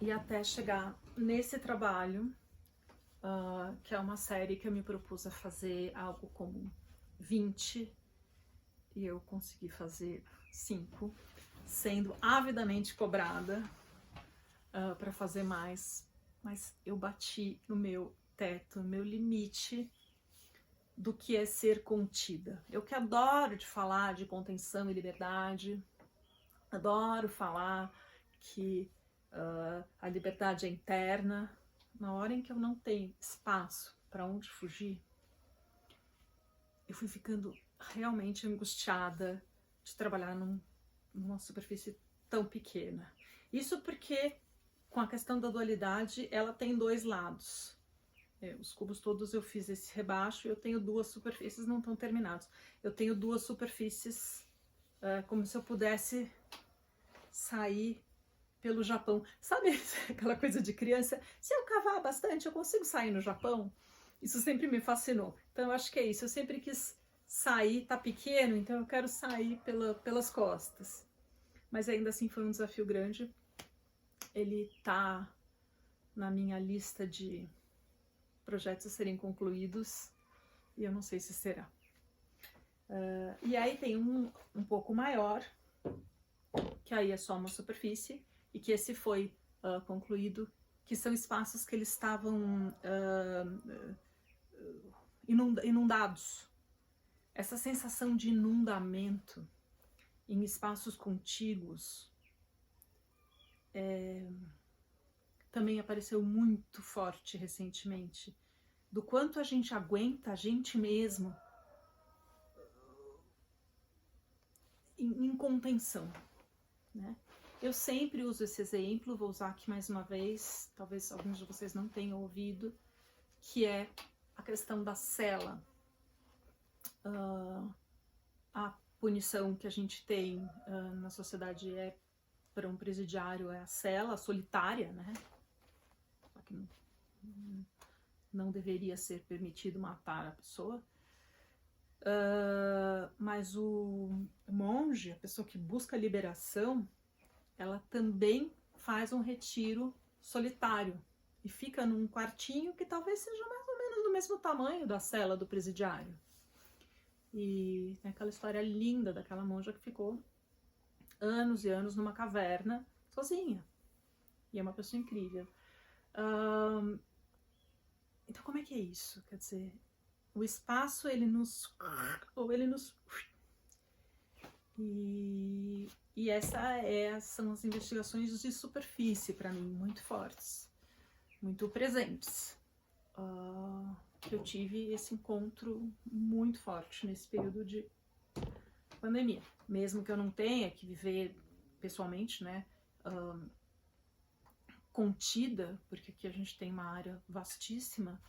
e até chegar nesse trabalho, que é uma série que eu me propus a fazer algo como 20, e eu consegui fazer 5, sendo avidamente cobrada para fazer mais, mas eu bati no meu teto, no meu limite do que é ser contida. Eu que adoro de falar de contenção e liberdade, adoro falar que a liberdade é interna. Na hora em que eu não tenho espaço para onde fugir, eu fui ficando realmente angustiada de trabalhar numa superfície tão pequena. Isso porque, com a questão da dualidade, ela tem dois lados. Os cubos todos eu fiz esse rebaixo e eu tenho duas superfícies, não estão terminados. Eu tenho duas superfícies como se eu pudesse sair pelo Japão. Sabe aquela coisa de criança? Se eu cavar bastante, eu consigo sair no Japão? Isso sempre me fascinou. Então eu acho que é isso. Eu sempre quis sair, tá pequeno, então eu quero sair pelas costas. Mas ainda assim foi um desafio grande. Ele tá na minha lista de projetos a serem concluídos e eu não sei se será. E aí tem um pouco maior, que aí é só uma superfície, e que esse foi concluído, que são espaços que eles estavam inundados. Essa sensação de inundamento em espaços contíguos também apareceu muito forte recentemente, do quanto a gente aguenta a gente mesmo em contenção, né? Eu sempre uso esse exemplo, vou usar aqui mais uma vez, talvez alguns de vocês não tenham ouvido, que é a questão da cela. A punição que a gente tem na sociedade para um presidiário é a cela solitária, né? Só que não deveria ser permitido matar a pessoa. Mas o monge, a pessoa que busca liberação, ela também faz um retiro solitário e fica num quartinho que talvez seja mais ou menos do mesmo tamanho da cela do presidiário. E tem aquela história linda daquela monja que ficou anos e anos numa caverna sozinha. E é uma pessoa incrível. Então como é que é isso? Quer dizer, o espaço ele nos e essas são as investigações de superfície para mim, muito fortes, muito presentes. Que eu tive esse encontro muito forte nesse período de pandemia. Mesmo que eu não tenha que viver pessoalmente, né, contida, porque aqui a gente tem uma área vastíssima,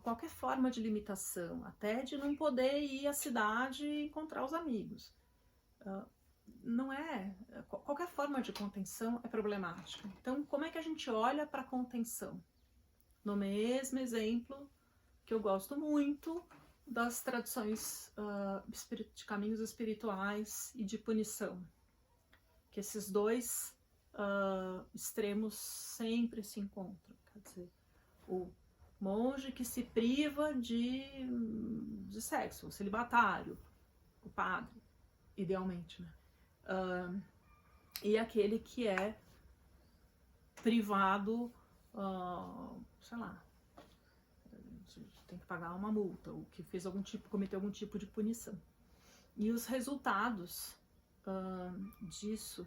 qualquer forma de limitação, até de não poder ir à cidade e encontrar os amigos. Não é... Qualquer forma de contenção é problemática. Então, como é que a gente olha para a contenção? No mesmo exemplo que eu gosto muito das tradições de caminhos espirituais e de punição. Que esses dois extremos sempre se encontram. Quer dizer, o monge que se priva de sexo, o celibatário, o padre, idealmente, né? E aquele que é privado, sei lá, tem que pagar uma multa, ou que fez cometeu algum tipo de punição. E os resultados disso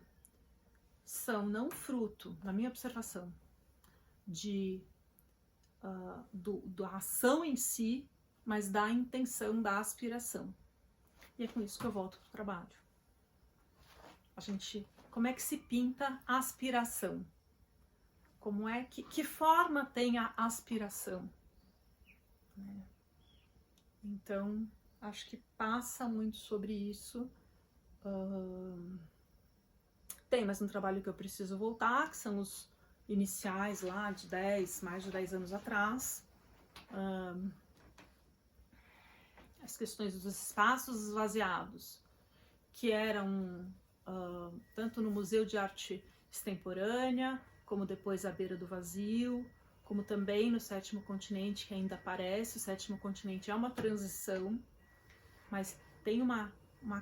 são não fruto, na minha observação, da ação em si, mas da intenção, da aspiração. E é com isso que eu volto para o trabalho. Como é que se pinta a aspiração? Que forma tem a aspiração? Então, acho que passa muito sobre isso. Tem mais um trabalho que eu preciso voltar, que são os iniciais lá de mais de 10 anos atrás. As questões dos espaços esvaziados, que eram tanto no Museu de Arte Extemporânea, como depois A Beira do Vazio, como também no Sétimo Continente, que ainda aparece. O Sétimo Continente é uma transição, mas tem uma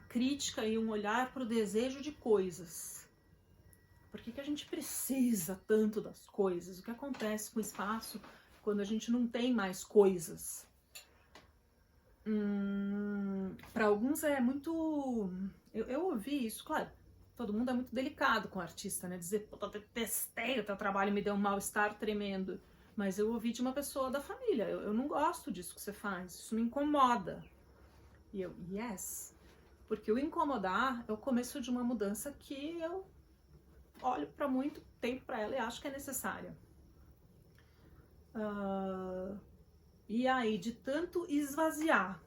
crítica e um olhar para o desejo de coisas. Por que a gente precisa tanto das coisas? O que acontece com o espaço quando a gente não tem mais coisas? Para alguns é muito... Eu ouvi isso, claro, todo mundo é muito delicado com o artista, né? Dizer, pô, eu detestei o teu trabalho, me deu um mal-estar tremendo. Mas eu ouvi de uma pessoa da família, eu não gosto disso que você faz, isso me incomoda. E eu, yes, porque o incomodar é o começo de uma mudança que eu olho para muito tempo para ela e acho que é necessária. E aí, de tanto esvaziar,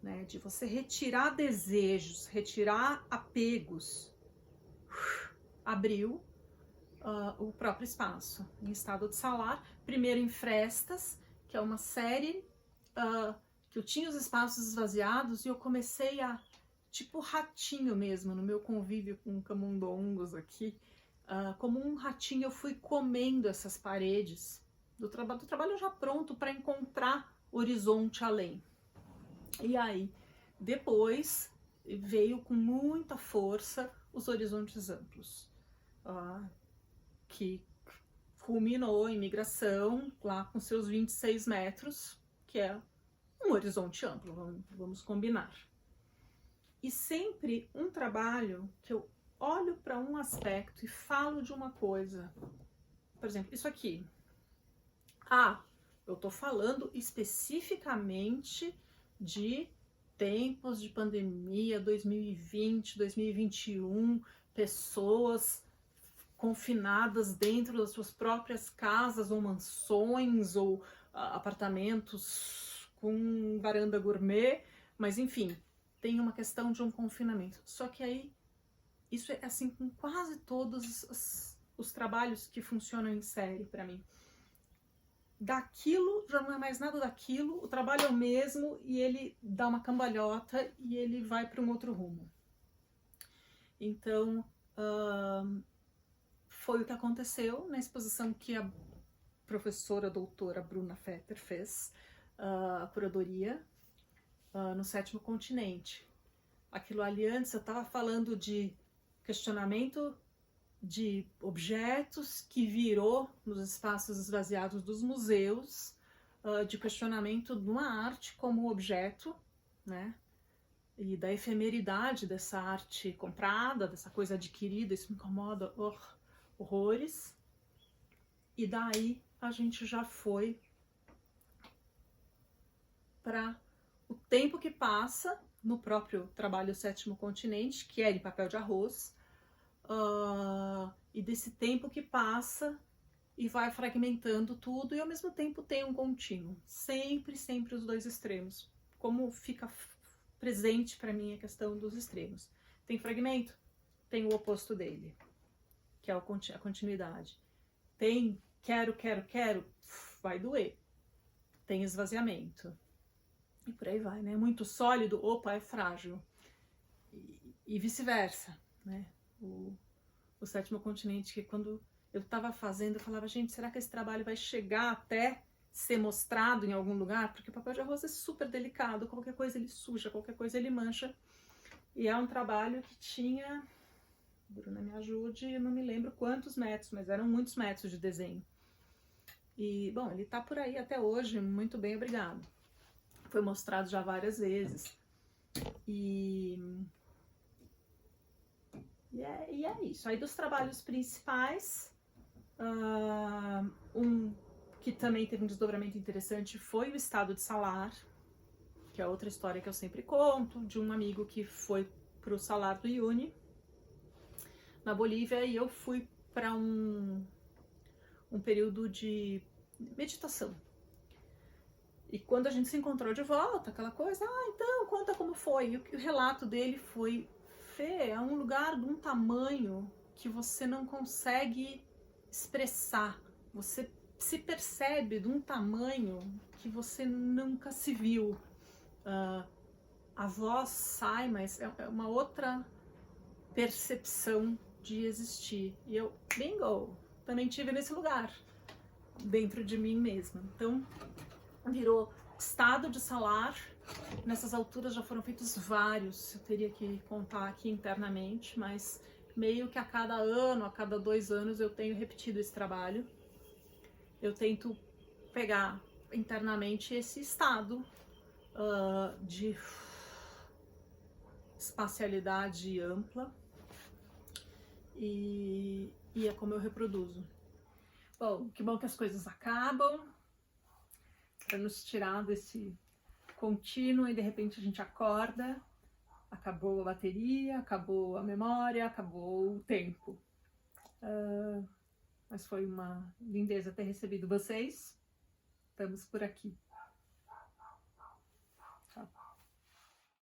né, de você retirar desejos, retirar apegos, abriu o próprio espaço em Estado de Salar, primeiro em Frestas, que é uma série que eu tinha os espaços esvaziados e eu comecei a, tipo ratinho mesmo, no meu convívio com camundongos aqui, como um ratinho eu fui comendo essas paredes do trabalho já pronto para encontrar horizonte além. E aí, depois, veio com muita força os horizontes amplos, que culminou em Migração, lá com seus 26 metros, que é um horizonte amplo, vamos combinar. E sempre um trabalho que eu olho para um aspecto e falo de uma coisa. Por exemplo, isso aqui. Eu estou falando especificamente de tempos de pandemia, 2020, 2021, pessoas confinadas dentro das suas próprias casas ou mansões ou apartamentos com varanda gourmet, mas enfim, tem uma questão de um confinamento. Só que aí, isso é assim com quase todos os trabalhos que funcionam em série para mim. Daquilo já não é mais nada daquilo, o trabalho é o mesmo e ele dá uma cambalhota e ele vai para um outro rumo. Então, foi o que aconteceu na exposição que a professora doutora Bruna Fetter fez, a curadoria, no Sétimo Continente. Aquilo ali antes eu estava falando de questionamento de objetos que virou nos espaços esvaziados dos museus, de questionamento de uma arte como objeto, né? E da efemeridade dessa arte comprada, dessa coisa adquirida, isso me incomoda horrores. E daí a gente já foi para o tempo que passa no próprio trabalho Sétimo Continente, que é de papel de arroz, e desse tempo que passa e vai fragmentando tudo e ao mesmo tempo tem um contínuo, sempre os dois extremos. Como fica presente para mim a questão dos extremos? Tem fragmento, tem o oposto dele, que é a continuidade. Tem quero, vai doer. Tem esvaziamento. E por aí vai, né? Muito sólido, opa, é frágil. E vice-versa, né? O Sétimo Continente, que quando eu estava fazendo, eu falava, gente, será que esse trabalho vai chegar até ser mostrado em algum lugar? Porque o papel de arroz é super delicado, qualquer coisa ele suja, qualquer coisa ele mancha. E é um trabalho que tinha, Bruna me ajude, eu não me lembro quantos metros, mas eram muitos metros de desenho. E, bom, ele está por aí até hoje, muito bem, obrigado. Foi mostrado já várias vezes. E é isso. Aí dos trabalhos principais, um que também teve um desdobramento interessante foi o Estado de Salar, que é outra história que eu sempre conto, de um amigo que foi para o Salar do Uyuni, na Bolívia, e eu fui para um período de meditação. E quando a gente se encontrou de volta, aquela coisa, então, conta como foi. E o relato dele foi, Fê, é um lugar de um tamanho que você não consegue expressar. Você se percebe de um tamanho que você nunca se viu. A voz sai, mas é uma outra percepção de existir. E eu, bingo, também tive nesse lugar, dentro de mim mesma. Então, virou estado de salar. Nessas alturas já foram feitos vários, eu teria que contar aqui internamente, mas meio que a cada ano, a cada 2 anos eu tenho repetido esse trabalho. Eu tento pegar internamente esse estado de espacialidade ampla e é como eu reproduzo. Bom, que bom que as coisas acabam para nos tirar desse contínuo e de repente a gente acorda, acabou a bateria, acabou a memória, acabou o tempo. Mas foi uma lindeza ter recebido vocês. Estamos por aqui.